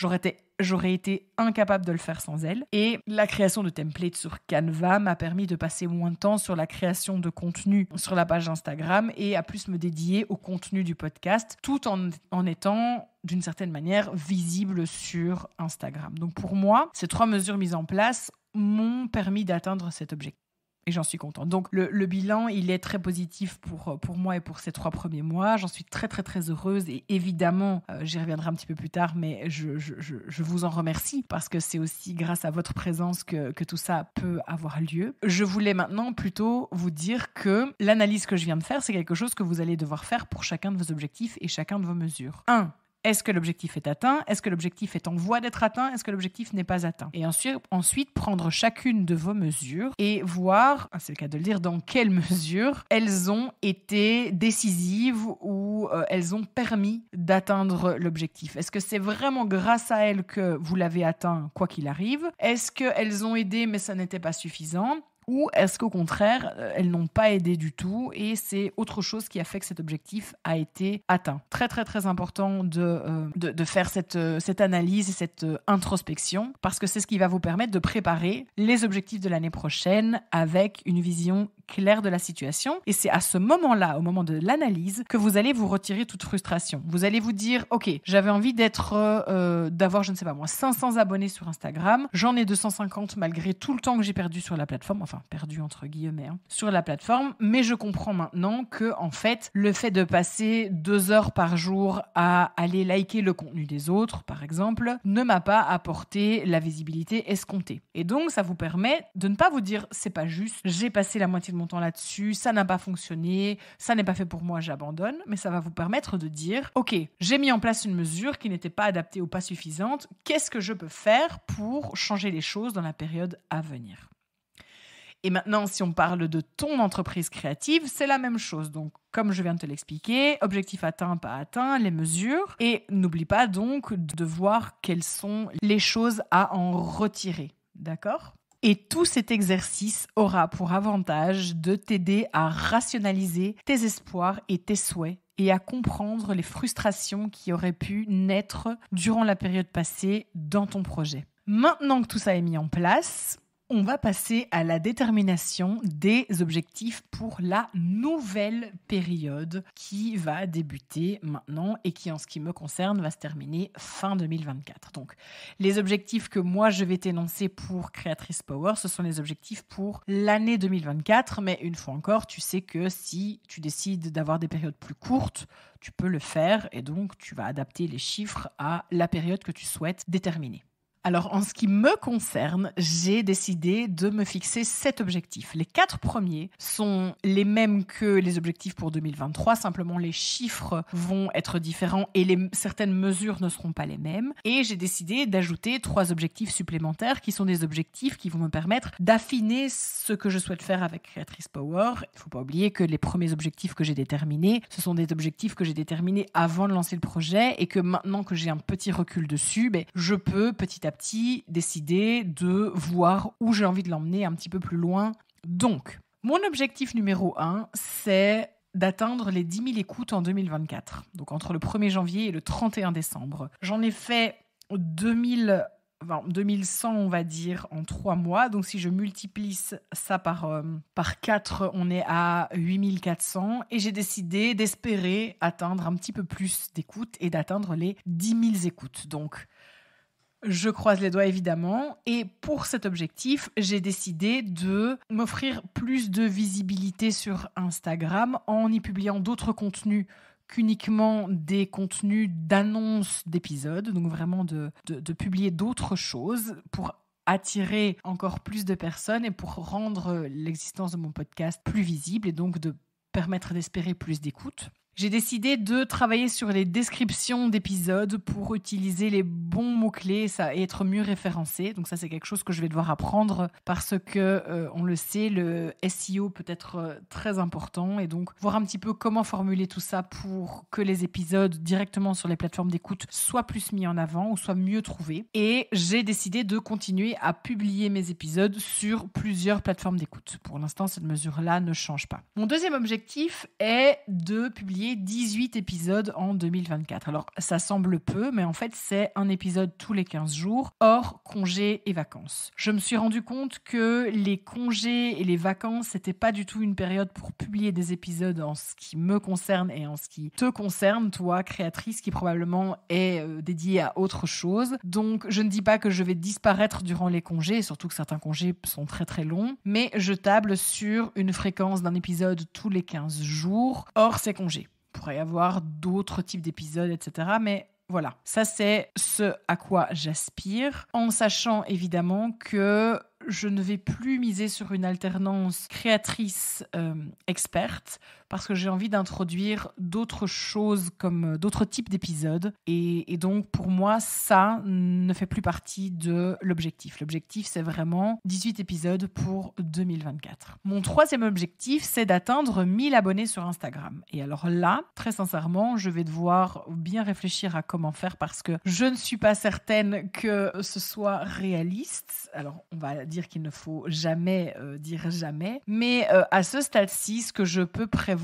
J'aurais été incapable de le faire sans elle. Et la création de templates sur Canva m'a permis de passer moins de temps sur la création de contenu sur la page Instagram et à plus me dédier au contenu du podcast, tout en étant d'une certaine manière visible sur Instagram. Donc pour moi, ces 3 mesures mises en place m'ont permis d'atteindre cet objectif. Et j'en suis contente. Donc, le bilan, il est très positif pour moi et pour ces 3 premiers mois. J'en suis très, très, très heureuse. Et évidemment, j'y reviendrai un petit peu plus tard, mais je vous en remercie parce que c'est aussi grâce à votre présence que tout ça peut avoir lieu. Je voulais maintenant plutôt vous dire que l'analyse que je viens de faire, c'est quelque chose que vous allez devoir faire pour chacun de vos objectifs et chacun de vos mesures. 1. Est-ce que l'objectif est atteint? Est-ce que l'objectif est en voie d'être atteint? Est-ce que l'objectif n'est pas atteint? Et ensuite, prendre chacune de vos mesures et voir, c'est le cas de le dire, dans quelles mesures elles ont été décisives ou elles ont permis d'atteindre l'objectif. Est-ce que c'est vraiment grâce à elles que vous l'avez atteint, quoi qu'il arrive? Est-ce qu'elles ont aidé, mais ça n'était pas suffisant? Ou est-ce qu'au contraire, elles n'ont pas aidé du tout et c'est autre chose qui a fait que cet objectif a été atteint. Très très très important de faire cette analyse et cette introspection parce que c'est ce qui va vous permettre de préparer les objectifs de l'année prochaine avec une vision claire de la situation. Et c'est à ce moment-là, au moment de l'analyse, que vous allez vous retirer toute frustration. Vous allez vous dire, ok, j'avais envie d'avoir, je ne sais pas moi, 500 abonnés sur Instagram. J'en ai 250 malgré tout le temps que j'ai perdu sur la plateforme. Enfin, perdu entre guillemets, sur la plateforme. Mais je comprends maintenant que, en fait, le fait de passer 2 heures par jour à aller liker le contenu des autres, par exemple, ne m'a pas apporté la visibilité escomptée. Et donc, ça vous permet de ne pas vous dire, c'est pas juste, j'ai passé la moitié de mon temps là-dessus, ça n'a pas fonctionné, ça n'est pas fait pour moi, j'abandonne. Mais ça va vous permettre de dire, ok, j'ai mis en place une mesure qui n'était pas adaptée ou pas suffisante. Qu'est-ce que je peux faire pour changer les choses dans la période à venir ? Et maintenant, si on parle de ton entreprise créative, c'est la même chose. Donc, comme je viens de te l'expliquer, objectif atteint, pas atteint, les mesures. Et n'oublie pas donc de voir quelles sont les choses à en retirer. D'accord ? Et tout cet exercice aura pour avantage de t'aider à rationaliser tes espoirs et tes souhaits et à comprendre les frustrations qui auraient pu naître durant la période passée dans ton projet. Maintenant que tout ça est mis en place, On va passer à la détermination des objectifs pour la nouvelle période qui va débuter maintenant et qui, en ce qui me concerne, va se terminer fin 2024. Donc, les objectifs que moi, je vais t'énoncer pour Créatrice Power, ce sont les objectifs pour l'année 2024. Mais une fois encore, tu sais que si tu décides d'avoir des périodes plus courtes, tu peux le faire et donc tu vas adapter les chiffres à la période que tu souhaites déterminer. Alors, en ce qui me concerne, j'ai décidé de me fixer 7 objectifs. Les 4 premiers sont les mêmes que les objectifs pour 2023, simplement les chiffres vont être différents et certaines mesures ne seront pas les mêmes. Et j'ai décidé d'ajouter 3 objectifs supplémentaires qui sont des objectifs qui vont me permettre d'affiner ce que je souhaite faire avec Créatrice Power. Il ne faut pas oublier que les premiers objectifs que j'ai déterminés, ce sont des objectifs que j'ai déterminés avant de lancer le projet et que maintenant que j'ai un petit recul dessus, je peux petit à petit décider de voir où j'ai envie de l'emmener un petit peu plus loin. Donc, mon objectif numéro 1, c'est d'atteindre les 10 000 écoutes en 2024. Donc, entre le 1er janvier et le 31 décembre. J'en ai fait 2100, on va dire, en 3 mois. Donc, si je multiplie ça par 4, on est à 8400. Et j'ai décidé d'espérer atteindre un petit peu plus d'écoutes et d'atteindre les 10 000 écoutes. Donc, je croise les doigts évidemment et pour cet objectif, j'ai décidé de m'offrir plus de visibilité sur Instagram en y publiant d'autres contenus qu'uniquement des contenus d'annonces d'épisodes, donc vraiment de publier d'autres choses pour attirer encore plus de personnes et pour rendre l'existence de mon podcast plus visible et donc de permettre d'espérer plus d'écoute. J'ai décidé de travailler sur les descriptions d'épisodes pour utiliser les bons mots-clés et être mieux référencé. Donc ça, c'est quelque chose que je vais devoir apprendre parce que, on le sait, le SEO peut être très important. Et donc, voir un petit peu comment formuler tout ça pour que les épisodes directement sur les plateformes d'écoute soient plus mis en avant ou soient mieux trouvés. Et j'ai décidé de continuer à publier mes épisodes sur plusieurs plateformes d'écoute. Pour l'instant, cette mesure-là ne change pas. Mon deuxième objectif est de publier 18 épisodes en 2024. Alors, ça semble peu, mais en fait, c'est un épisode tous les 15 jours, hors congés et vacances. Je me suis rendu compte que les congés et les vacances, c'était pas du tout une période pour publier des épisodes en ce qui me concerne et en ce qui te concerne, toi, créatrice, qui probablement est dédiée à autre chose. Donc, je ne dis pas que je vais disparaître durant les congés, surtout que certains congés sont très très longs, mais je table sur une fréquence d'un épisode tous les 15 jours, hors ces congés. Il pourrait y avoir d'autres types d'épisodes, etc. Mais voilà, ça c'est ce à quoi j'aspire, en sachant évidemment que je ne vais plus miser sur une alternance créatrice-experte parce que j'ai envie d'introduire d'autres choses comme d'autres types d'épisodes. Et donc, pour moi, ça ne fait plus partie de l'objectif. L'objectif, c'est vraiment 18 épisodes pour 2024. Mon troisième objectif, c'est d'atteindre 1000 abonnés sur Instagram. Et alors là, très sincèrement, je vais devoir bien réfléchir à comment faire parce que je ne suis pas certaine que ce soit réaliste. Alors, on va dire qu'il ne faut jamais dire jamais. Mais à ce stade-ci, ce que je peux prévoir,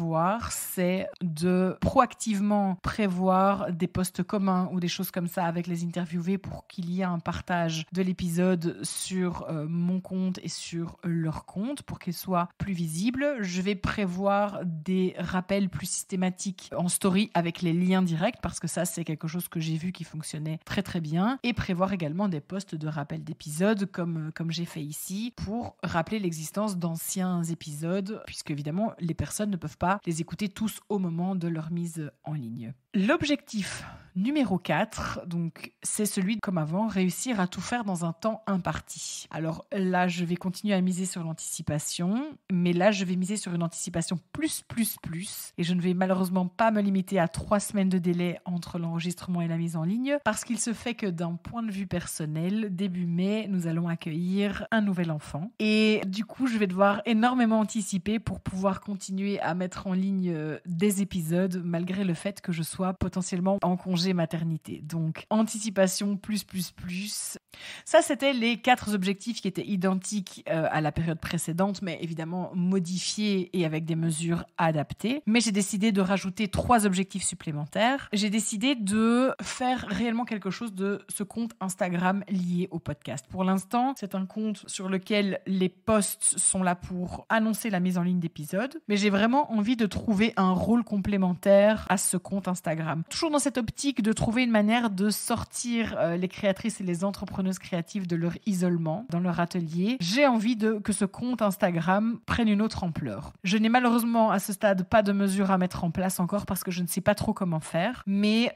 c'est de proactivement prévoir des posts communs ou des choses comme ça avec les interviewés pour qu'il y ait un partage de l'épisode sur mon compte et sur leur compte pour qu'il soit plus visible. Je vais prévoir des rappels plus systématiques en story avec les liens directs parce que ça, c'est quelque chose que j'ai vu qui fonctionnait très très bien et prévoir également des posts de rappel d'épisodes comme j'ai fait ici pour rappeler l'existence d'anciens épisodes puisque évidemment les personnes ne peuvent pas les écouter tous au moment de leur mise en ligne. L'objectif numéro 4, donc, c'est celui, comme avant, réussir à tout faire dans un temps imparti. Alors là, je vais continuer à miser sur l'anticipation, mais là, je vais miser sur une anticipation plus, et je ne vais malheureusement pas me limiter à 3 semaines de délai entre l'enregistrement et la mise en ligne, parce qu'il se fait que d'un point de vue personnel, début mai, nous allons accueillir un nouvel enfant. Et du coup, je vais devoir énormément anticiper pour pouvoir continuer à mettre en ligne des épisodes, malgré le fait que je sois potentiellement en congé congé maternité. Donc, anticipation plus. Ça, c'était les 4 objectifs qui étaient identiques à la période précédente, mais évidemment modifiés et avec des mesures adaptées. Mais j'ai décidé de rajouter 3 objectifs supplémentaires. J'ai décidé de faire réellement quelque chose de ce compte Instagram lié au podcast. Pour l'instant, c'est un compte sur lequel les posts sont là pour annoncer la mise en ligne d'épisodes, mais j'ai vraiment envie de trouver un rôle complémentaire à ce compte Instagram. Toujours dans cette optique de trouver une manière de sortir les créatrices et les entrepreneuses créatives de leur isolement dans leur atelier. J'ai envie que ce compte Instagram prenne une autre ampleur. Je n'ai malheureusement à ce stade pas de mesures à mettre en place encore parce que je ne sais pas trop comment faire, mais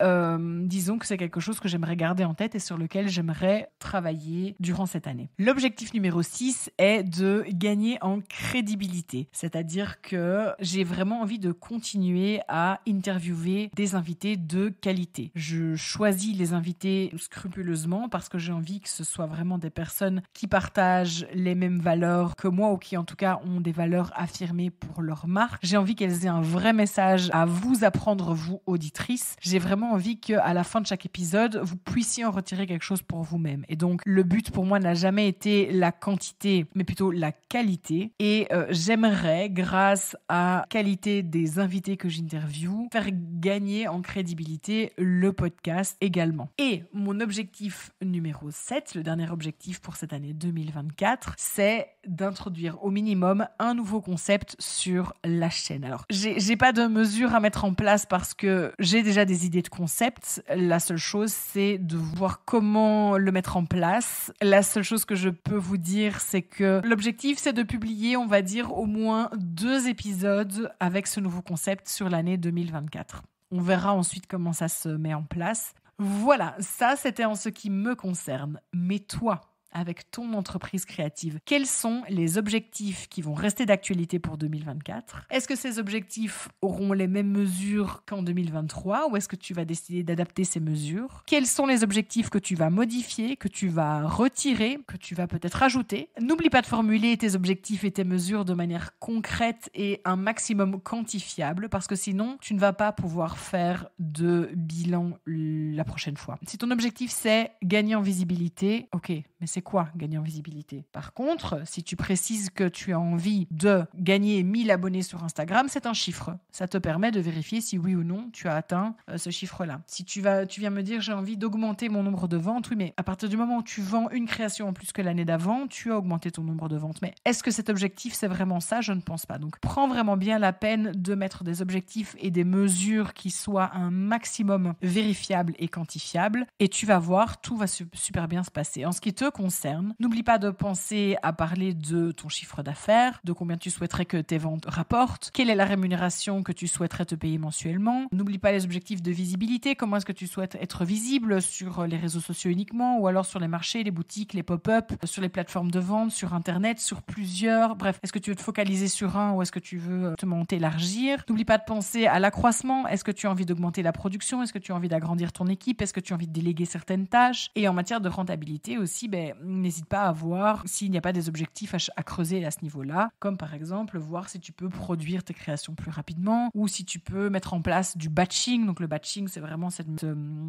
disons que c'est quelque chose que j'aimerais garder en tête et sur lequel j'aimerais travailler durant cette année. L'objectif numéro 6 est de gagner en crédibilité, c'est-à-dire que j'ai vraiment envie de continuer à interviewer des invités de qualité. Je choisis les invités scrupuleusement parce que j'ai envie que ce soit vraiment des personnes qui partagent les mêmes valeurs que moi ou qui en tout cas ont des valeurs affirmées pour leur marque. J'ai envie qu'elles aient un vrai message à vous apprendre, vous auditrices. J'ai vraiment envie qu'à la fin de chaque épisode, vous puissiez en retirer quelque chose pour vous-même. Et donc, le but pour moi n'a jamais été la quantité, mais plutôt la qualité. Et j'aimerais, grâce à la qualité des invités que j'interviewe, faire gagner en crédibilité le podcast également. Et mon objectif numéro 7, le dernier objectif pour cette année 2024, c'est d'introduire au minimum un nouveau concept sur la chaîne. Alors, j'ai pas de mesures à mettre en place parce que j'ai déjà des idées de concept. La seule chose, c'est de voir comment le mettre en place. La seule chose que je peux vous dire, c'est que l'objectif, c'est de publier, on va dire, au moins 2 épisodes avec ce nouveau concept sur l'année 2024. On verra ensuite comment ça se met en place. Voilà, ça c'était en ce qui me concerne. Mais toi, avec ton entreprise créative, quels sont les objectifs qui vont rester d'actualité pour 2024 ? Est-ce que ces objectifs auront les mêmes mesures qu'en 2023 ou est-ce que tu vas décider d'adapter ces mesures ? Quels sont les objectifs que tu vas modifier, que tu vas retirer, que tu vas peut-être ajouter ? N'oublie pas de formuler tes objectifs et tes mesures de manière concrète et un maximum quantifiable parce que sinon, tu ne vas pas pouvoir faire de bilan la prochaine fois. Si ton objectif c'est gagner en visibilité, ok, mais c'est quoi gagner en visibilité ? Par contre, si tu précises que tu as envie de gagner 1000 abonnés sur Instagram, c'est un chiffre. Ça te permet de vérifier si oui ou non tu as atteint ce chiffre-là. Si tu viens me dire j'ai envie d'augmenter mon nombre de ventes, oui, mais à partir du moment où tu vends une création en plus que l'année d'avant, tu as augmenté ton nombre de ventes. Mais est-ce que cet objectif c'est vraiment ça ? Je ne pense pas. Donc prends vraiment bien la peine de mettre des objectifs et des mesures qui soient un maximum vérifiables et quantifiables et tu vas voir, tout va super bien se passer. En ce qui te concerne, n'oublie pas de penser à parler de ton chiffre d'affaires, de combien tu souhaiterais que tes ventes rapportent, quelle est la rémunération que tu souhaiterais te payer mensuellement. N'oublie pas les objectifs de visibilité, comment est-ce que tu souhaites être visible sur les réseaux sociaux uniquement ou alors sur les marchés, les boutiques, les pop-up, sur les plateformes de vente, sur Internet, sur plusieurs. Bref, est-ce que tu veux te focaliser sur un ou est-ce que tu veux t'élargir ? N'oublie pas de penser à l'accroissement. Est-ce que tu as envie d'augmenter la production ? Est-ce que tu as envie d'agrandir ton équipe ? Est-ce que tu as envie de déléguer certaines tâches ? Et en matière de rentabilité aussi, n'hésite pas à voir s'il n'y a pas des objectifs à creuser à ce niveau-là, comme par exemple voir si tu peux produire tes créations plus rapidement ou si tu peux mettre en place du batching. Donc le batching, c'est vraiment cette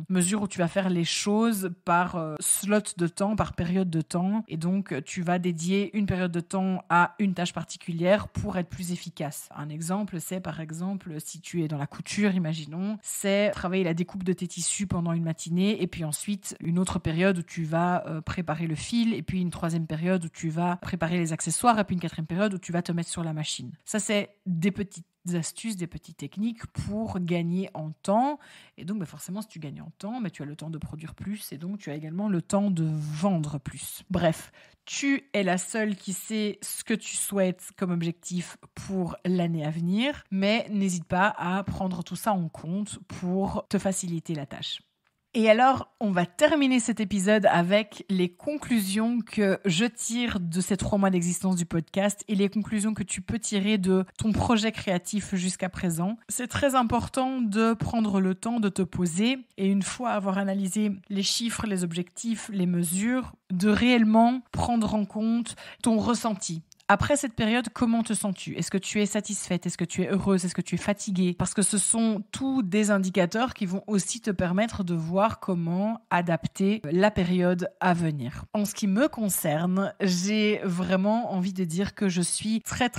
mesure où tu vas faire les choses par slot de temps, par période de temps. Et donc, tu vas dédier une période de temps à une tâche particulière pour être plus efficace. Un exemple, c'est par exemple, si tu es dans la couture, imaginons, c'est travailler la découpe de tes tissus pendant une matinée et puis ensuite une autre période où tu vas préparer le fil et puis une troisième période où tu vas préparer les accessoires et puis une quatrième période où tu vas te mettre sur la machine. Ça, c'est des petites astuces, des petites techniques pour gagner en temps. Et donc, forcément, si tu gagnes en temps, tu as le temps de produire plus et donc tu as également le temps de vendre plus. Bref, tu es la seule qui sait ce que tu souhaites comme objectif pour l'année à venir, mais n'hésite pas à prendre tout ça en compte pour te faciliter la tâche. Et alors, on va terminer cet épisode avec les conclusions que je tire de ces 3 mois d'existence du podcast et les conclusions que tu peux tirer de ton projet créatif jusqu'à présent. C'est très important de prendre le temps de te poser et une fois avoir analysé les chiffres, les objectifs, les mesures, de réellement prendre en compte ton ressenti. Après cette période, comment te sens-tu? Est-ce que tu es satisfaite? Est-ce que tu es heureuse? Est-ce que tu es fatiguée? Parce que ce sont tous des indicateurs qui vont aussi te permettre de voir comment adapter la période à venir. En ce qui me concerne, j'ai vraiment envie de dire que je suis très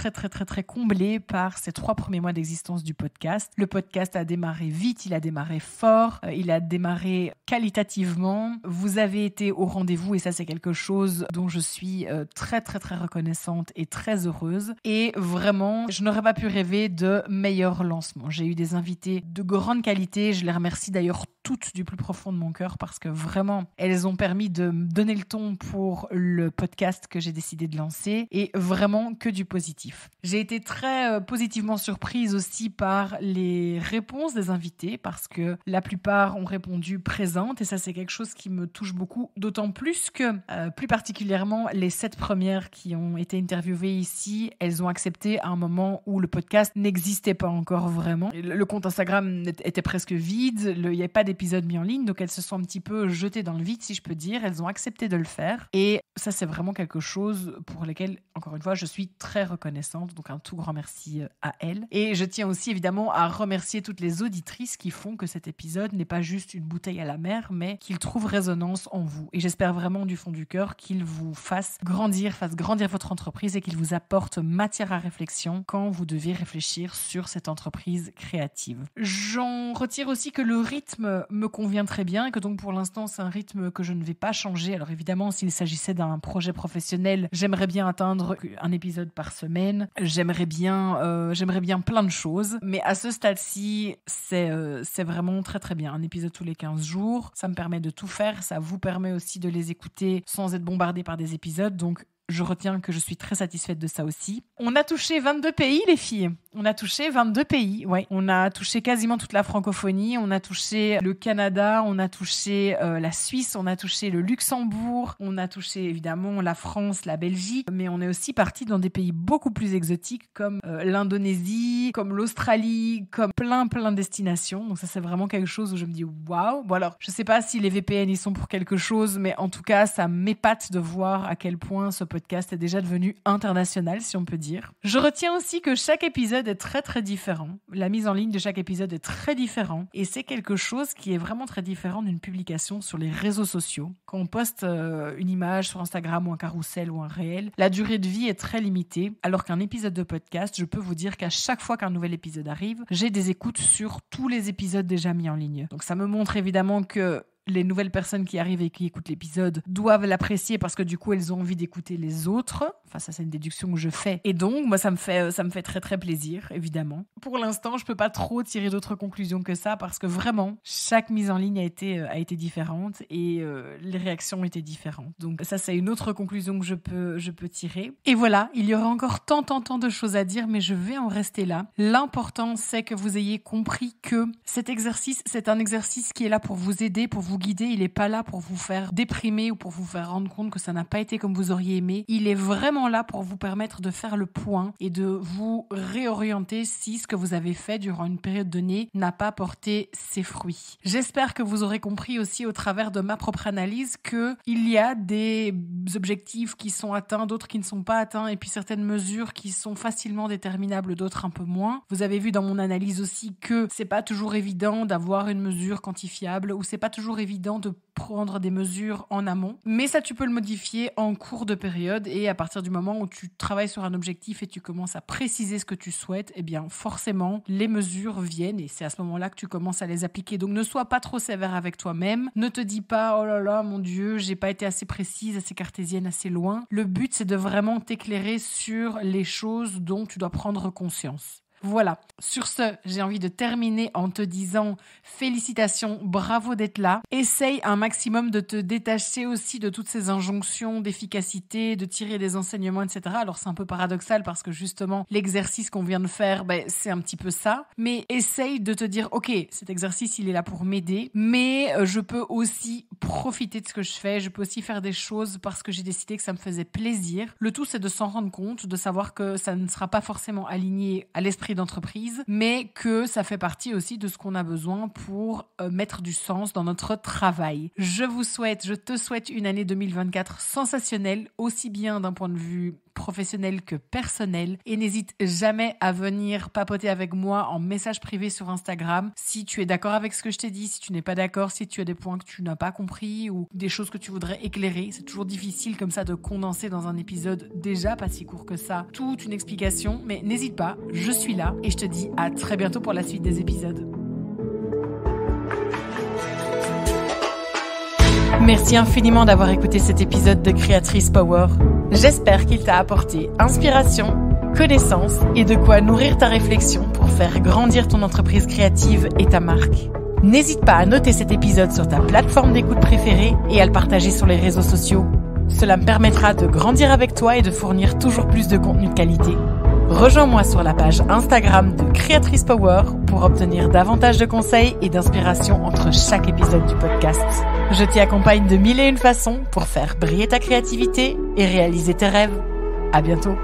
comblée par ces 3 premiers mois d'existence du podcast. Le podcast a démarré vite, il a démarré fort, il a démarré qualitativement. Vous avez été au rendez-vous et ça c'est quelque chose dont je suis très reconnaissante et très heureuse. Et vraiment, je n'aurais pas pu rêver de meilleur lancement. J'ai eu des invités de grande qualité. Je les remercie d'ailleurs toutes du plus profond de mon cœur parce que vraiment, elles ont permis de me donner le ton pour le podcast que j'ai décidé de lancer et vraiment que du positif. J'ai été très positivement surprise aussi par les réponses des invités parce que la plupart ont répondu présentes et ça c'est quelque chose qui me touche beaucoup, d'autant plus que plus particulièrement les 7 premières qui ont été interviewées ici, elles ont accepté à un moment où le podcast n'existait pas encore vraiment. Le compte Instagram était presque vide, il n'y avait pas d'épisode mis en ligne, donc elles se sont un petit peu jetées dans le vide si je peux dire, elles ont accepté de le faire et ça c'est vraiment quelque chose pour lequel, encore une fois, je suis très reconnaissante, donc un tout grand merci à elles. Et je tiens aussi évidemment à remercier toutes les auditrices qui font que cet épisode n'est pas juste une bouteille à la mer, mais qu'il trouve résonance en vous. Et j'espère vraiment du fond du cœur qu'il vous fasse grandir votre entreprise et qu'il vous apporte matière à réflexion quand vous devez réfléchir sur cette entreprise créative. J'en retire aussi que le rythme me convient très bien et que donc pour l'instant c'est un rythme que je ne vais pas changer. Alors évidemment, s'il s'agissait d'un projet professionnel, j'aimerais bien atteindre un épisode par semaine. J'aimerais bien plein de choses, mais à ce stade-ci, c'est vraiment très bien. Un épisode tous les 15 jours, ça me permet de tout faire, ça vous permet aussi de les écouter sans être bombardé par des épisodes, donc je retiens que je suis très satisfaite de ça aussi. On a touché 22 pays, les filles. On a touché 22 pays, ouais. On a touché quasiment toute la francophonie. On a touché le Canada, on a touché la Suisse, on a touché le Luxembourg, on a touché évidemment la France, la Belgique. Mais on est aussi parti dans des pays beaucoup plus exotiques comme l'Indonésie, comme l'Australie, comme plein de destinations. Donc ça, c'est vraiment quelque chose où je me dis waouh. Bon alors, je sais pas si les VPN ils sont pour quelque chose, mais en tout cas, ça m'épate de voir à quel point ce podcast est déjà devenu international, si on peut dire. Je retiens aussi que chaque épisode est très différent. La mise en ligne de chaque épisode est très différent et c'est quelque chose qui est vraiment très différent d'une publication sur les réseaux sociaux. Quand on poste une image sur Instagram ou un carrousel ou un réel, la durée de vie est très limitée, alors qu'un épisode de podcast, je peux vous dire qu'à chaque fois qu'un nouvel épisode arrive, j'ai des écoutes sur tous les épisodes déjà mis en ligne. Donc ça me montre évidemment que les nouvelles personnes qui arrivent et qui écoutent l'épisode doivent l'apprécier parce que du coup, elles ont envie d'écouter les autres. Enfin, ça, c'est une déduction que je fais. Et donc, moi, ça me fait très plaisir, évidemment. Pour l'instant, je peux pas trop tirer d'autres conclusions que ça parce que vraiment, chaque mise en ligne a été différente et les réactions étaient différentes. Donc, ça, c'est une autre conclusion que je peux tirer. Et voilà, il y aura encore tant de choses à dire, mais je vais en rester là. L'important, c'est que vous ayez compris que cet exercice, c'est un exercice qui est là pour vous aider, pour vous guider. Il n'est pas là pour vous faire déprimer ou pour vous faire rendre compte que ça n'a pas été comme vous auriez aimé. Il est vraiment là pour vous permettre de faire le point et de vous réorienter si ce que vous avez fait durant une période donnée n'a pas porté ses fruits. J'espère que vous aurez compris aussi au travers de ma propre analyse qu'il y a des objectifs qui sont atteints, d'autres qui ne sont pas atteints et puis certaines mesures qui sont facilement déterminables, d'autres un peu moins. Vous avez vu dans mon analyse aussi que c'est pas toujours évident d'avoir une mesure quantifiable ou c'est pas toujours évident de prendre des mesures en amont. Mais ça, tu peux le modifier en cours de période et à partir du moment où tu travailles sur un objectif et tu commences à préciser ce que tu souhaites, eh bien forcément, les mesures viennent et c'est à ce moment-là que tu commences à les appliquer. Donc ne sois pas trop sévère avec toi-même. Ne te dis pas « Oh là là, mon Dieu, j'ai pas été assez précise, assez cartésienne, assez loin ». Le but, c'est de vraiment t'éclairer sur les choses dont tu dois prendre conscience. Voilà, sur ce, j'ai envie de terminer en te disant félicitations, bravo d'être là. Essaye un maximum de te détacher aussi de toutes ces injonctions d'efficacité, de tirer des enseignements, etc. Alors c'est un peu paradoxal parce que justement, l'exercice qu'on vient de faire, c'est un petit peu ça. Mais essaye de te dire, ok, cet exercice, il est là pour m'aider, mais je peux aussi profiter de ce que je fais, je peux aussi faire des choses parce que j'ai décidé que ça me faisait plaisir. Le tout, c'est de s'en rendre compte, de savoir que ça ne sera pas forcément aligné à l'esprit d'entreprise, mais que ça fait partie aussi de ce qu'on a besoin pour mettre du sens dans notre travail. Je te souhaite une année 2024 sensationnelle, aussi bien d'un point de vue professionnel que personnel. Et n'hésite jamais à venir papoter avec moi en message privé sur Instagram si tu es d'accord avec ce que je t'ai dit, si tu n'es pas d'accord, si tu as des points que tu n'as pas compris ou des choses que tu voudrais éclairer. C'est toujours difficile comme ça de condenser dans un épisode déjà pas si court que ça toute une explication, mais n'hésite pas, je suis là et je te dis à très bientôt pour la suite des épisodes. Merci infiniment d'avoir écouté cet épisode de Créatrice Power. J'espère qu'il t'a apporté inspiration, connaissance et de quoi nourrir ta réflexion pour faire grandir ton entreprise créative et ta marque. N'hésite pas à noter cet épisode sur ta plateforme d'écoute préférée et à le partager sur les réseaux sociaux. Cela me permettra de grandir avec toi et de fournir toujours plus de contenu de qualité. Rejoins-moi sur la page Instagram de Créatrice Power pour obtenir davantage de conseils et d'inspiration entre chaque épisode du podcast. Je t'y accompagne de 1001 façons pour faire briller ta créativité et réaliser tes rêves. À bientôt.